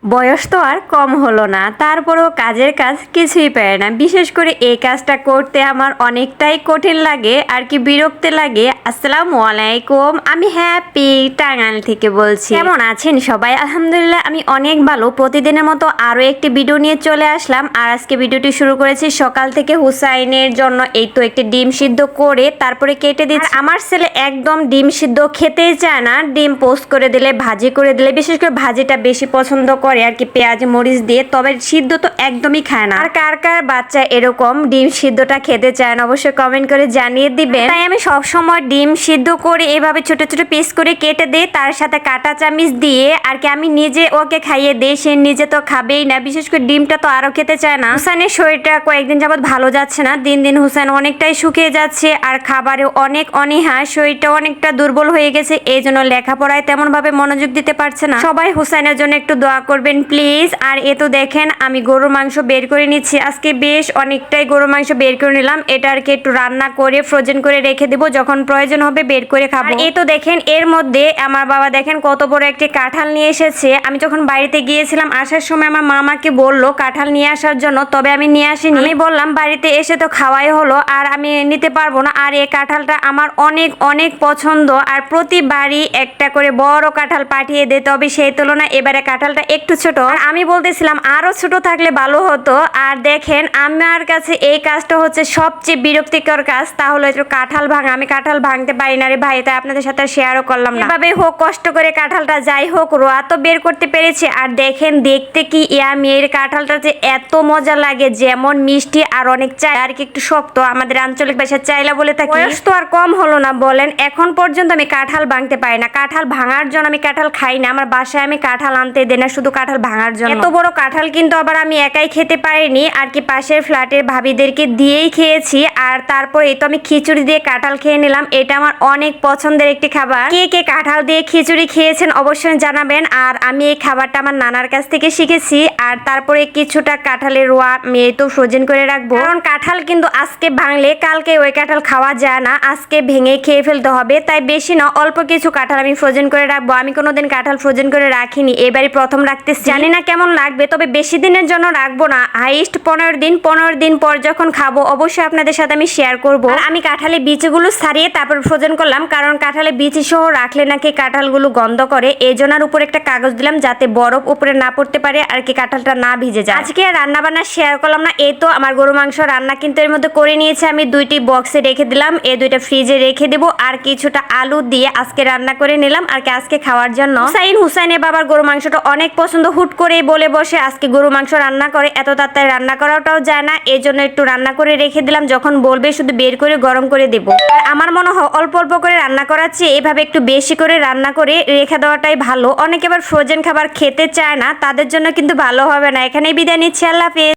বয়স তো আর কম হলো না, তারপরেও কাজের কাজ কিছুই পারে না। বিশেষ করে এই কাজটা করতে আমার অনেকটাই কঠিন লাগে আর কি বিরক্তি লাগে। আসসালামু আলাইকুম, আমি হ্যাপি টাঙ্গাইল থেকে বলছি। কেমন আছেন সবাই? আলহামদুলিল্লাহ আমি অনেক ভালো। প্রতিদিনের মতো আরো একটি ভিডিও নিয়ে চলে আসলাম। আর আজকে ভিডিওটি শুরু করেছি সকাল থেকে হুসাইনের জন্য। এই তো একটি ডিম সিদ্ধ করে তারপরে কেটে দিচ্ছি। আমার ছেলে একদম ডিম সিদ্ধ খেতেই চায় না। ডিম পোস্ট করে দিলে, ভাজি করে দিলে, বিশেষ করে ভাজিটা বেশি পছন্দ করে আর কি, পেঁয়াজ মরিচ দিয়ে। তবে সিদ্ধ তো একদমই খায় না। আর কার কার বাচ্চা এরকম ডিম সিদ্ধটা খেতে চায় না অবশ্যই কমেন্ট করে জানিয়ে দিবেন। তাই আমি সব সময় ডিম সিদ্ধ করে এভাবে ছোট ছোট পিস করে কেটে দেই, তার সাথে কাঁটা চামিচ দিয়ে আর কি আমি নিজে ওকে খাইয়ে দেই। সে নিজে তো খাবেই না, বিশেষ করে ডিমটা তো আরো খেতে চায় না। হুসাইনের শরীরটা কয়েকদিন যাবত ভালো যাচ্ছে না, দিন দিন হুসাইন অনেকটাই শুকিয়ে যাচ্ছে আর খাবারে অনেক অনীহা, শরীরটা অনেকটা দুর্বল হয়ে গেছে। এই জন্য লেখাপড়ায় তেমন ভাবে মনোযোগ দিতে পারছে না। সবাই হুসাইনের জন্য একটু দোয়া করবেন প্লিজ। আর এ তো দেখেন আমি গরুর মাংস বের করে নিচ্ছি। আজকে বেশ অনেকটাই গরুর মাংস বের করে নিলাম। এটা আর কি একটু রান্না করে ফ্রোজেন করে রেখে দিব, যখন প্রয়োজন হবে বের করে খাবো। এই তো দেখেন এর মধ্যে আমার বাবা দেখেন কত বড় একটি কাঁঠাল নিয়ে এসেছে। আমি যখন বাড়িতে গিয়েছিলাম আসার সময় আমার মামাকে বললো কাঁঠাল নিয়ে আসার জন্য, তবে আমি নিয়ে আসিনি। আমি বললাম বাড়িতে এসে তো খাওয়াই হলো, আর আমি নিতে পারবো না। আর এই কাঁঠালটা আমার অনেক অনেক পছন্দ, আর প্রতিবারই একটা করে বড় কাঁঠাল পাঠিয়ে দেয়। তবে সেই তুলনায় এবারে কাঁঠালটা একটু ছোট। আমি বলতেছিলাম আরো ছোট থাকলে ভালো হতো। আর দেখেন আমার কাছে এই কাজটা হচ্ছে সবচেয়ে বিরক্তিকর কাজ, তাহলে একটু কাঁঠাল ভাঙা। আমি কাঁঠাল ভাঙতে পারি না রে ভাই, তাই আপনাদের সাথে শেয়ারও করলাম না। এভাবে হোক কষ্ট করে কাঁঠালটা যাই হোক রোয়া তো বের করতে পেরেছি। আর দেখেন দেখতে কি ইয়ামি, এর কাঁঠালটা যে এত মজা লাগে, যেমন মিষ্টি আর অনেক চাই আর কি একটু শক্ত, আমাদের আঞ্চলিক ভাষায় চাইলা বলে থাকি। বয়স তো আর কম হলো না বলেন, এখন পর্যন্ত আমি কাঁঠাল ভাঙতে পারি না। কাঁঠাল ভাঙার জন্য আমি কাঁঠাল খাই না, আমার বাসায় আমি কাঁঠাল আনতে দেই না, শুধু কাঁঠাল ভাঙার জন্য। এত বড় কাঁঠাল কিন্তু আবার আমি একাই খেতে পারিনি আর কি, পাশের ফ্ল্যাটের ভাবিদেরকে দিয়েই খেয়েছি। আর তারপরে এই তো আমি খিচুড়ি দিয়ে কাঁঠাল খেয়ে নিলাম। এটা আমার অনেক পছন্দের একটি খাবার। কে কে কাঁঠাল দিয়ে খিচুড়ি খেয়েছেন অবশ্যই জানাবেন। আর আমি এই খাবারটা আমার নানার কাছ থেকে শিখেছি। আর তারপরে কিছুটা কাঁঠালের রোয়া আমি তো ফ্রোজেন করে রাখবো, কারণ কাঁঠাল কিন্তু আজকে ভাঙলে কালকে ওই কাঁঠাল খাওয়া যায় না, আজকে ভেঙে খেয়ে ফেলতে হবে। তাই বেশি না, অল্প কিছু কাঁঠাল আমি ফ্রোজেন করে রাখবো। আমি কোনোদিন কাঁঠাল ফ্রোজেন করে রাখিনি, এবারই প্রথম রাখতেছি। জানি না কেমন লাগবে, তবে বেশি দিনের জন্য রাখবো না, হাইস্ট 15 দিন। 15 দিন পর যখন খাবো অবশ্যই আপনাদের সাথে আমি শেয়ার করবো। আর আমি কাঁঠালে বীজগুলো ছাড়িয়ে তারপর ফ্রোজেন করলাম, কারণ কাঁঠালে বীজ সহ রাখলে নাকি কাঁঠালগুলো গন্ধ করে। এই জন্য উপর একটা কাগজ দিলাম যাতে বরফ উপরে না পড়তে পারে আর কি, কাঁঠালটা না ভিজে যায়। আজকে রান্না বান্না শেয়ার করলাম না। এই তো আমার গরু মাংস রান্না কিন্তু এর মধ্যে করে নিয়েছে। আমি দুইটি বক্সে রেখে দিলাম, এই দুইটা ফ্রিজে রেখে দেবো। আর কিছুটা আলু দিয়ে আজকে রান্না করে নিলাম আর কি আজকে খাওয়ার জন্য। হুসাইনের বাবার গরু মাংসটা অনেক পছন্দ, হুট করে বলে বসে আজকে গরু মাংস রান্না করে। এত তাড়াতাড়ি রান্না করাটাও যায় না, এই জন্য একটু রান্না করে রেখে দিলাম, যখন বলবে শুধু বের করে গরম করে দেবো। আর আমার মনে হয় অল্প অল্প করে রান্না করার চেয়ে এভাবে একটু বেশি করে রান্না করে রেখে দেওয়াটাই ভালো। অনেকে আবার ফ্রোজেন খাবার খেতে চায় না, তাদের জন্য কিন্তু ভালো হবে না। এখানেই বিদায় নিচ্ছি, আল্লাহ হাফেজ।